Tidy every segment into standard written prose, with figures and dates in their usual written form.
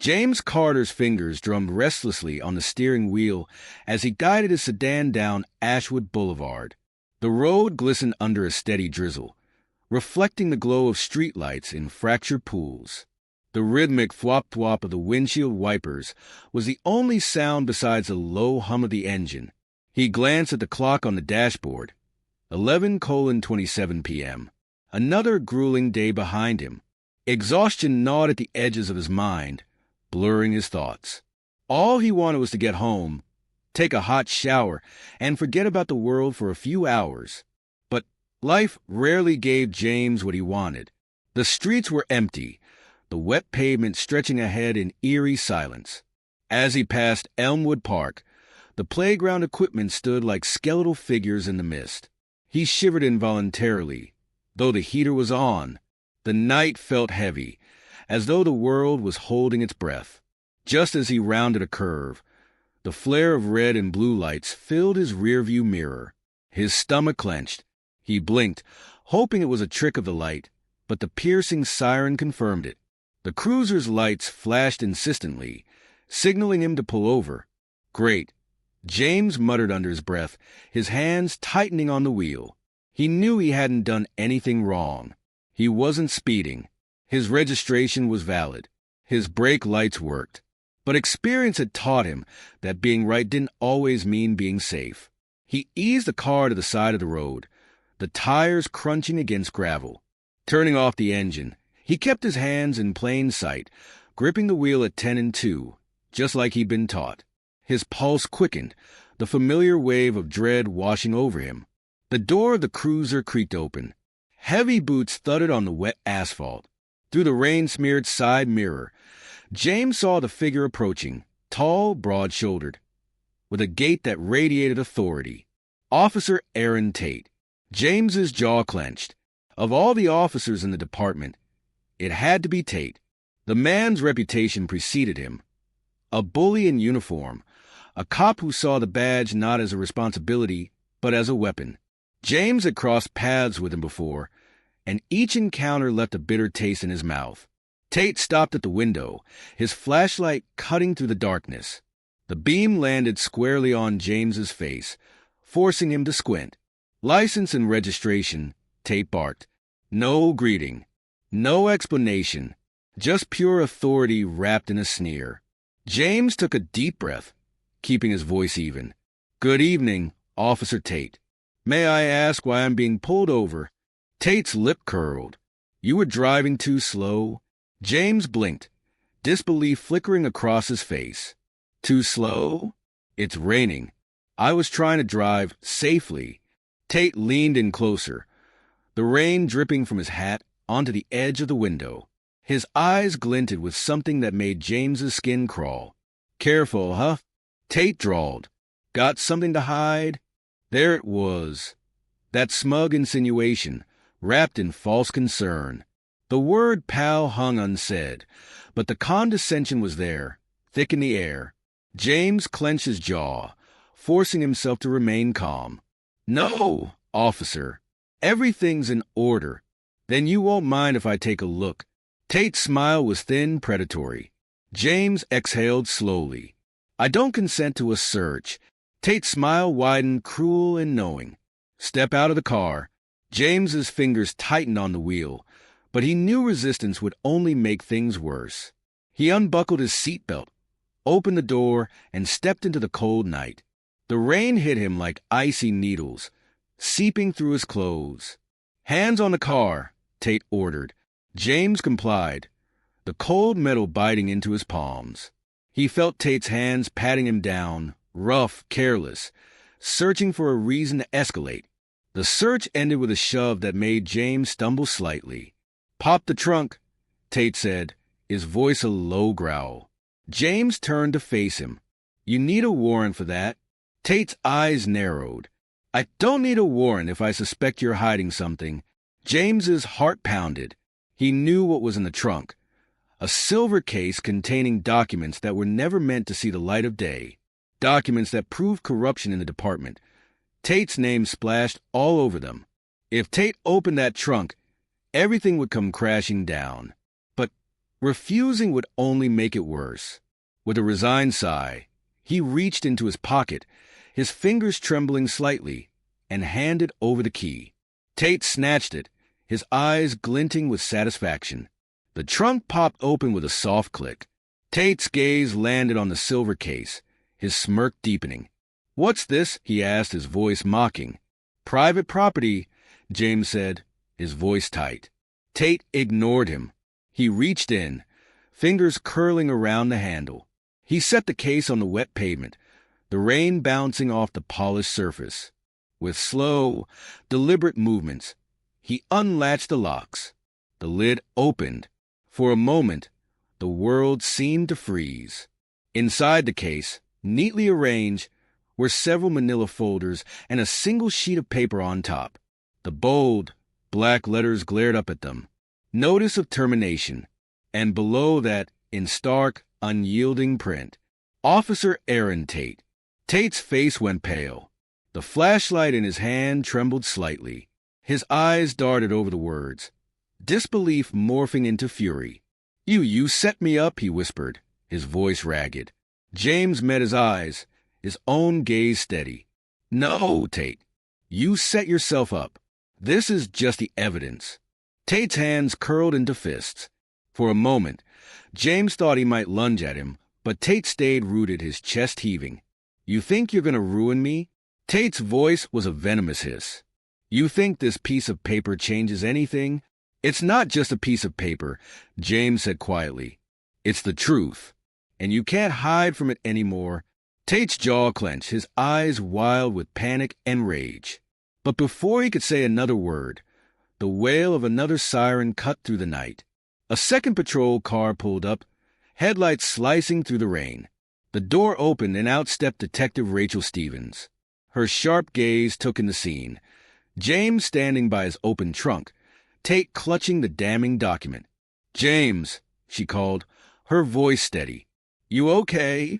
James Carter's fingers drummed restlessly on the steering wheel as he guided his sedan down Ashwood Boulevard. The road glistened under a steady drizzle, reflecting the glow of streetlights in fractured pools. The rhythmic thwop-thwop of the windshield wipers was the only sound besides the low hum of the engine. He glanced at the clock on the dashboard. 11:27 p.m. Another grueling day behind him. Exhaustion gnawed at the edges of his mind, blurring his thoughts. All he wanted was to get home, take a hot shower, and forget about the world for a few hours. But life rarely gave James what he wanted. The streets were empty, the wet pavement stretching ahead in eerie silence. As he passed Elmwood Park, the playground equipment stood like skeletal figures in the mist. He shivered involuntarily. Though the heater was on, the night felt heavy, as though the world was holding its breath. Just as he rounded a curve, the flare of red and blue lights filled his rearview mirror. His stomach clenched. He blinked, hoping it was a trick of the light, but the piercing siren confirmed it. The cruiser's lights flashed insistently, signaling him to pull over. Great. James muttered under his breath, his hands tightening on the wheel. He knew he hadn't done anything wrong. He wasn't speeding. His registration was valid. His brake lights worked. But experience had taught him that being right didn't always mean being safe. He eased the car to the side of the road, the tires crunching against gravel. Turning off the engine, he kept his hands in plain sight, gripping the wheel at 10 and 2, just like he'd been taught. His pulse quickened, the familiar wave of dread washing over him. The door of the cruiser creaked open. Heavy boots thudded on the wet asphalt. Through the rain-smeared side mirror, James saw the figure approaching, tall, broad-shouldered, with a gait that radiated authority. Officer Aaron Tate. James's jaw clenched. Of all the officers in the department, it had to be Tate. The man's reputation preceded him. A bully in uniform, a cop who saw the badge not as a responsibility, but as a weapon. James had crossed paths with him before, and each encounter left a bitter taste in his mouth. Tate stopped at the window, his flashlight cutting through the darkness. The beam landed squarely on James's face, forcing him to squint. License and registration, Tate barked. No greeting. No explanation. Just pure authority wrapped in a sneer. James took a deep breath, keeping his voice even. Good evening, Officer Tate. May I ask why I'm being pulled over? Tate's lip curled. You were driving too slow? James blinked, disbelief flickering across his face. Too slow? It's raining. I was trying to drive safely. Tate leaned in closer, the rain dripping from his hat onto the edge of the window. His eyes glinted with something that made James's skin crawl. Careful, huh? Tate drawled. Got something to hide? There it was. That smug insinuation, wrapped in false concern. The word pal hung unsaid, but the condescension was there, thick in the air. James clenched his jaw, forcing himself to remain calm. No, officer. Everything's in order. Then you won't mind if I take a look. Tate's smile was thin, predatory. James exhaled slowly. I don't consent to a search. Tate's smile widened, cruel and knowing. Step out of the car. James's fingers tightened on the wheel, but he knew resistance would only make things worse. He unbuckled his seatbelt, opened the door, and stepped into the cold night. The rain hit him like icy needles, seeping through his clothes. Hands on the car, Tate ordered. James complied, the cold metal biting into his palms. He felt Tate's hands patting him down, rough, careless, searching for a reason to escalate. The search ended with a shove that made James stumble slightly. Pop the trunk, Tate said, his voice a low growl. James turned to face him. You need a warrant for that. Tate's eyes narrowed. I don't need a warrant if I suspect you're hiding something. James's heart pounded. He knew what was in the trunk. A silver case containing documents that were never meant to see the light of day. Documents that proved corruption in the department. Tate's name splashed all over them. If Tate opened that trunk, everything would come crashing down. But Refusing would only make it worse. With a resigned sigh, he reached into his pocket, his fingers trembling slightly, and handed over the key. Tate snatched it, his eyes glinting with satisfaction. The trunk popped open with a soft click. Tate's gaze landed on the silver case, his smirk deepening. "What's this?" he asked, his voice mocking. "Private property," James said, his voice tight. Tate ignored him. He reached in, fingers curling around the handle. He set the case on the wet pavement, the rain bouncing off the polished surface. With slow, deliberate movements, he unlatched the locks. The lid opened. For a moment, the world seemed to freeze. Inside the case, neatly arranged, were several manila folders and a single sheet of paper on top. The bold, black letters glared up at them. Notice of termination. And below that, in stark, unyielding print, Officer Aaron Tate. Tate's face went pale. The flashlight in his hand trembled slightly. His eyes darted over the words, disbelief morphing into fury. You set me up," he whispered, his voice ragged. James met his eyes, his own gaze steady. "No, Tate. You set yourself up. This is just the evidence." Tate's hands curled into fists. For a moment, James thought he might lunge at him, but Tate stayed rooted, his chest heaving. "You think you're going to ruin me?" Tate's voice was a venomous hiss. "You think this piece of paper changes anything?" "It's not just a piece of paper," James said quietly. "It's the truth, and you can't hide from it anymore." Tate's jaw clenched, his eyes wild with panic and rage. But before he could say another word, the wail of another siren cut through the night. A second patrol car pulled up, headlights slicing through the rain. The door opened and out stepped Detective Rachel Stevens. Her sharp gaze took in the scene. James standing by his open trunk, Tate clutching the damning document. "James," she called, her voice steady. "You okay?"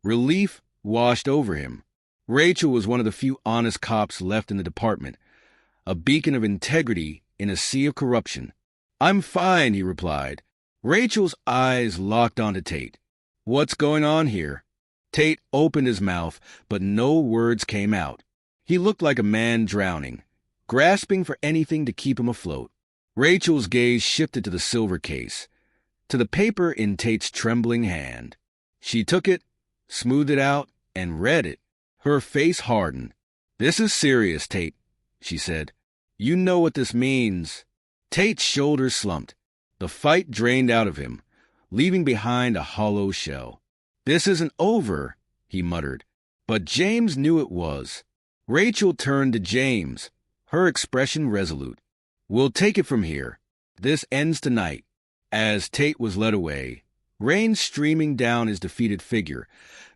Relief washed over him. Rachel was one of the few honest cops left in the department, a beacon of integrity in a sea of corruption. "I'm fine," he replied. Rachel's eyes locked onto Tate. "What's going on here?" Tate opened his mouth, but no words came out. He looked like a man drowning, grasping for anything to keep him afloat. Rachel's gaze shifted to the silver case, to the paper in Tate's trembling hand. She took it, smoothed it out, and read it. Her face hardened. "This is serious, Tate," she said. "You know what this means." Tate's shoulders slumped. The fight drained out of him, leaving behind a hollow shell. "This isn't over," he muttered. But James knew it was. Rachel turned to James, her expression resolute. "We'll take it from here. This ends tonight." As Tate was led away, rain streaming down his defeated figure,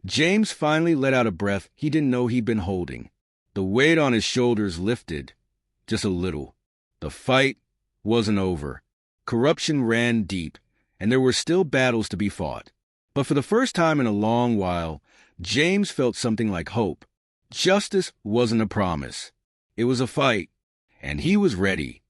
James finally let out a breath he didn't know he'd been holding. The weight on his shoulders lifted, just a little. The fight wasn't over. Corruption ran deep, and there were still battles to be fought. But for the first time in a long while, James felt something like hope. Justice wasn't a promise. It was a fight, and he was ready.